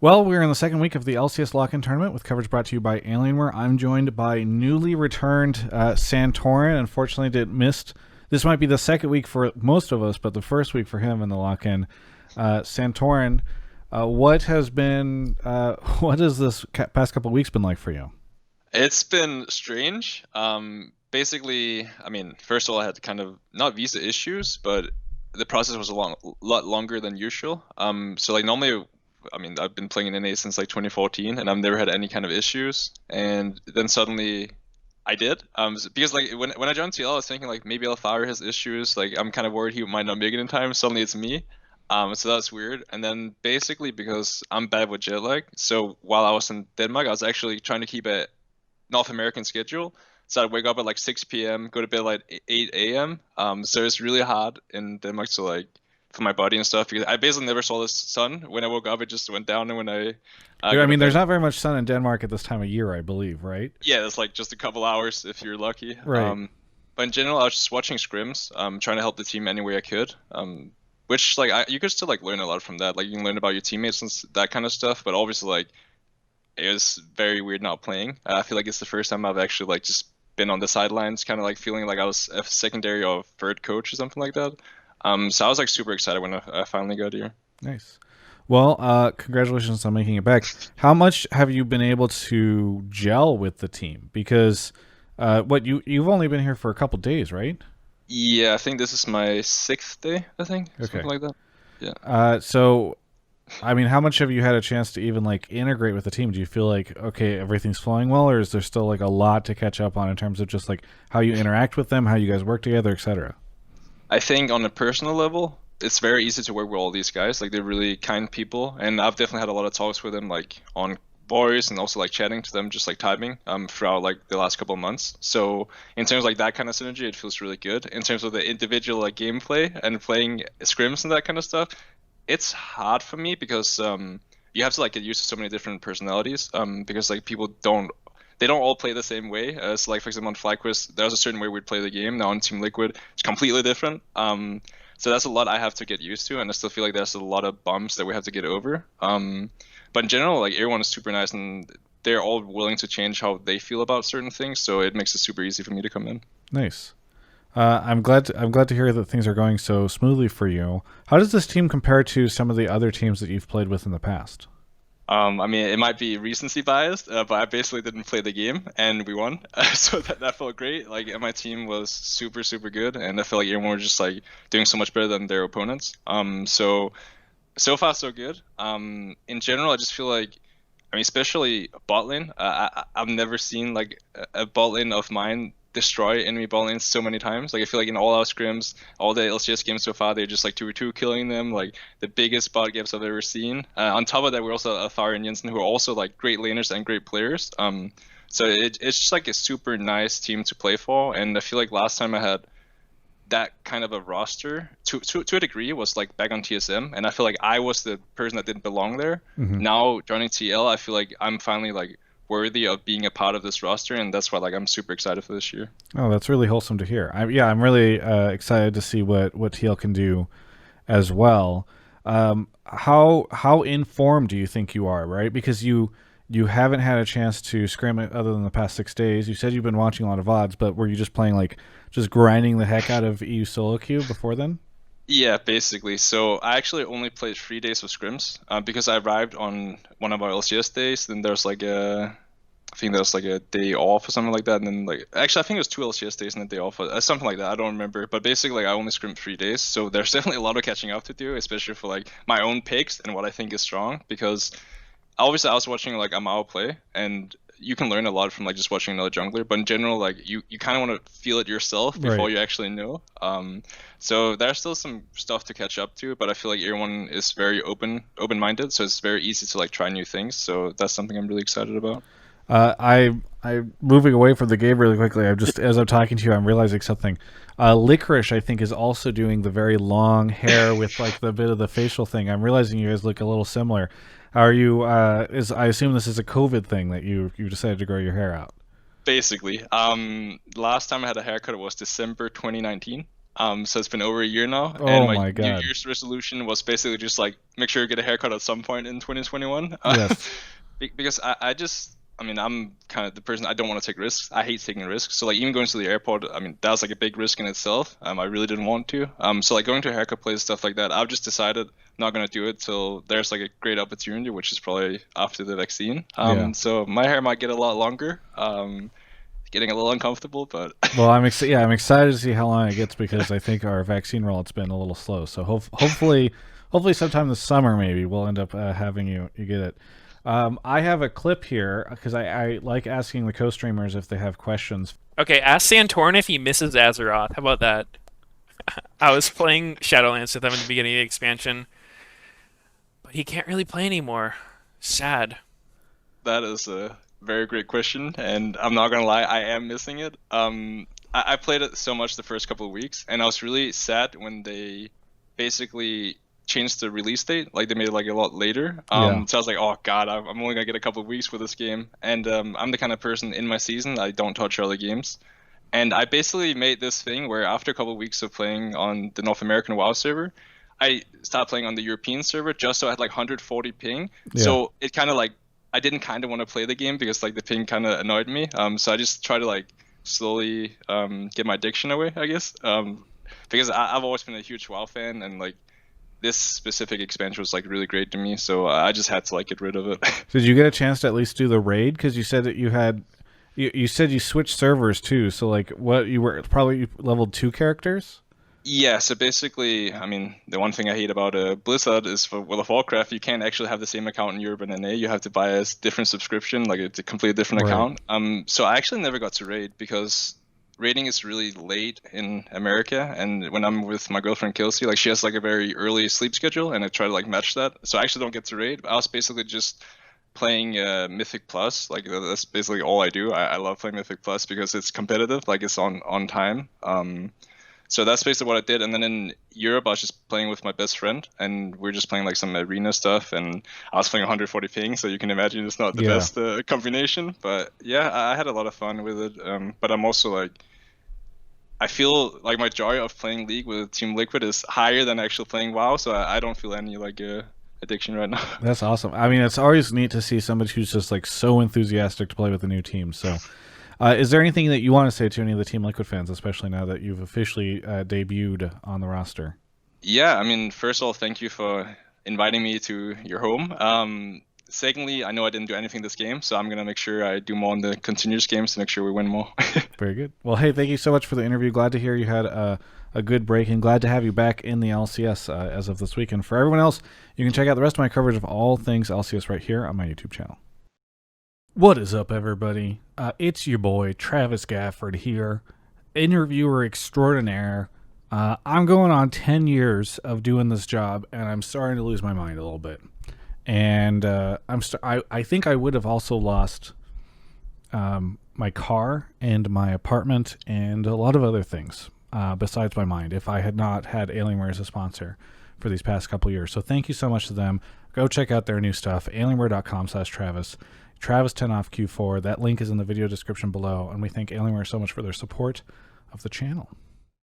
Well, we're in the second week of the LCS Lock-In Tournament with coverage brought to you by Alienware. I'm joined by newly returned Santorin. Unfortunately, did missed. This might be the second week for most of us, but the first week for him in the Lock-In. Santorin, what has been, what has this past couple of weeks been like for you? It's been strange. Basically, I mean, first of all, I had kind of not visa issues, but the process was lot longer than usual. So like normally, I mean, I've been playing in NA since like 2014, and I've never had any kind of issues. And then suddenly, I did. Because like when I joined TL, I was thinking like maybe Alfaro has issues. Like I'm kind of worried he might not make it in time. Suddenly it's me. So that's weird. And then basically because I'm bad with jet lag, so while I was in Denmark, I was actually trying to keep a North American schedule. So I'd wake up at like 6 p.m., go to bed like 8 a.m. So it's really hard in Denmark to like for my body and stuff because I basically never saw the sun. When I woke up, it just went down, and when I I go to mean, there's bed, not very much sun in Denmark at this time of year, I believe, right? yeah, it's like just a couple hours if you're lucky. Right. But in general, I was just watching scrims, trying to help the team any way I could. Which like you could still like learn a lot from that. Like you can learn about your teammates and that kind of stuff. But obviously, like it was very weird not playing. I feel like it's the first time I've actually like just been on the sidelines, kind of like feeling like I was a secondary or third coach or something like that. So I was like super excited when I finally got here. Nice. Well, congratulations on making it back. How much have you been able to gel with the team? Because you've only been here for a couple days, right? Yeah, I think this is my sixth day. I think Okay. something like that. Yeah. So, I mean, how much have you had a chance to even like integrate with the team? Do you feel like okay, everything's flowing well, or is there still like a lot to catch up on in terms of just like how you interact with them, how you guys work together, etc.? I think on a personal level, it's very easy to work with all these guys. Like they're really kind people, and I've definitely had a lot of talks with them, like on voice and also like chatting to them, just like typing, throughout like the last couple of months. So in terms of like that kind of synergy, it feels really good. In terms of the individual like gameplay and playing scrims and that kind of stuff, it's hard for me because you have to like get used to so many different personalities. Because like people don't they don't all play the same way. So like for example on FlyQuest, there's a certain way we'd play the game. Now on Team Liquid, it's completely different. So that's a lot I have to get used to, and I still feel like there's a lot of bumps that we have to get over. But in general, like everyone is super nice, and they're all willing to change how they feel about certain things. So it makes it super easy for me to come in. Nice. I'm glad to hear that things are going so smoothly for you. How does this team compare to some of the other teams that you've played with in the past? I mean, it might be recency biased, but I basically didn't play the game and we won, so that felt great. Like, and my team was super super good, and I felt like everyone was just like doing so much better than their opponents. So far so good. In general, I just feel like, I mean, especially bot lane. I've never seen like a bot lane of mine destroy enemy bot lanes so many times. Like I feel like in all our scrims, all the LCS games so far, they're just like 2v2 killing them. Like the biggest bot games I've ever seen. On top of that, we're also Athar and Jensen, who are also like great laners and great players. So it's just like a super nice team to play for. And I feel like last time I had that kind of a roster to a degree was like back on TSM, and I feel like I was the person that didn't belong there. Mm-hmm. Now joining TL, I feel like I'm finally like worthy of being a part of this roster, and that's why like I'm super excited for this year. Oh, that's really wholesome to hear. I'm really excited to see what TL can do as well. How informed do you think you are, right? Because you haven't had a chance to scrim it other than the past 6 days. You said you've been watching a lot of VODs, but were you just playing like just grinding the heck out of EU solo queue before then? Yeah, basically. So I actually only played 3 days of scrims because I arrived on one of our LCS days. Then there's like I think there's like a day off or something like that. And then like, actually, I think it was 2 LCS days and a day off, something like that. I don't remember. But basically, like, I only scrimmed 3 days. So there's definitely a lot of catching up to do, especially for like my own picks and what I think is strong. Because obviously I was watching like Amao play, and you can learn a lot from like just watching another jungler. But in general, like you kind of want to feel it yourself before Right. you actually know. So there's still some stuff to catch up to, but I feel like everyone is very open-minded, so it's very easy to like try new things. So that's something I'm really excited about. I moving away from the game really quickly. I'm just as I'm talking to you, I'm realizing something. Licorice, I think, is also doing the very long hair with like the bit of the facial thing. I'm realizing you guys look a little similar. Are you? Is I assume this is a COVID thing that you decided to grow your hair out. Basically, last time I had a haircut it was December 2019. So it's been over a year now, and Oh my my New God. Year's resolution was basically just like make sure you get a haircut at some point in 2021. Yes. Because I just, I mean, I'm kind of the person, I don't want to take risks. I hate taking risks. So like even going to the airport, I mean, that was like a big risk in itself. I really didn't want to. So like going to a haircut place, stuff like that, I've just decided I'm not gonna do it till there's like a great opportunity, which is probably after the vaccine. Yeah. So my hair might get a lot longer. Getting a little uncomfortable, but Well, I'm excited to see how long it gets because I think our vaccine rollout's been a little slow. So hopefully sometime this summer maybe we'll end up having you get it. I have a clip here because I like asking the co-streamers if they have questions. Okay, ask Santorin if he misses Azeroth. How about that? I was playing Shadowlands with him at the beginning of the expansion, but he can't really play anymore. Sad. that is a very great question, and I'm not gonna lie, I am missing it. I played it so much the first couple of weeks, and I was really sad when they basically changed the release date. Like they made it like a lot later. Yeah. So I was like, oh god, I'm only gonna get a couple of weeks for this game. And I'm the kind of person in my season I don't touch other games. And I basically made this thing where after a couple of weeks of playing on the North American WoW server, I started playing on the European server just so I had like 140 ping. Yeah. So it kind of like I didn't kind of want to play the game because like the ping kind of annoyed me. So I just tried to like slowly get my addiction away, I guess. Because I've always been a huge WoW fan, and like this specific expansion was like really great to me, so I just had to like get rid of it. Did you get a chance to at least do the raid? Because you said that you said you switched servers too. So like what you were probably leveled 2 characters. Yeah, so basically, I mean, the one thing I hate about Blizzard is for World of Warcraft, you can't actually have the same account in Europe and NA. You have to buy a different subscription, like it's a completely different Right. account. So I actually never got to raid because raiding is really late in America, and when I'm with my girlfriend Kelsey, like she has like a very early sleep schedule, and I try to like match that. So I actually don't get to raid. I was basically just playing Mythic Plus. Like that's basically all I do. I love playing Mythic Plus because it's competitive, like it's on time. So that's basically what I did. And then in Europe, I was just playing with my best friend, and we are just playing like some arena stuff. And I was playing 140 ping, so you can imagine it's not the Yeah. best combination. But yeah, I had a lot of fun with it. But I'm also like, I feel like my joy of playing League with Team Liquid is higher than actually playing WoW. So I don't feel any like addiction right now. That's awesome. I mean, it's always neat to see somebody who's just like so enthusiastic to play with a new team. So, is there anything that you want to say to any of the Team Liquid fans, especially now that you've officially debuted on the roster? Yeah, I mean, first of all, thank you for inviting me to your home. Secondly, I know I didn't do anything this game, so I'm gonna make sure I do more in the continuous games to make sure we win more. Very good. Well, hey, thank you so much for the interview. Glad to hear you had a good break, and glad to have you back in the LCS as of this weekend. For everyone else, you can check out the rest of my coverage of all things LCS right here on my YouTube channel. What is up, everybody? It's your boy, Travis Gafford here, interviewer extraordinaire. I'm going on 10 years of doing this job, and I'm starting to lose my mind a little bit. And I think I would have also lost my car and my apartment and a lot of other things besides my mind if I had not had Alienware as a sponsor for these past couple years. So thank you so much to them. Go check out their new stuff, alienware.com/Travis. Travis 10 off Q4. That link is in the video description below. And we thank Alienware so much for their support of the channel.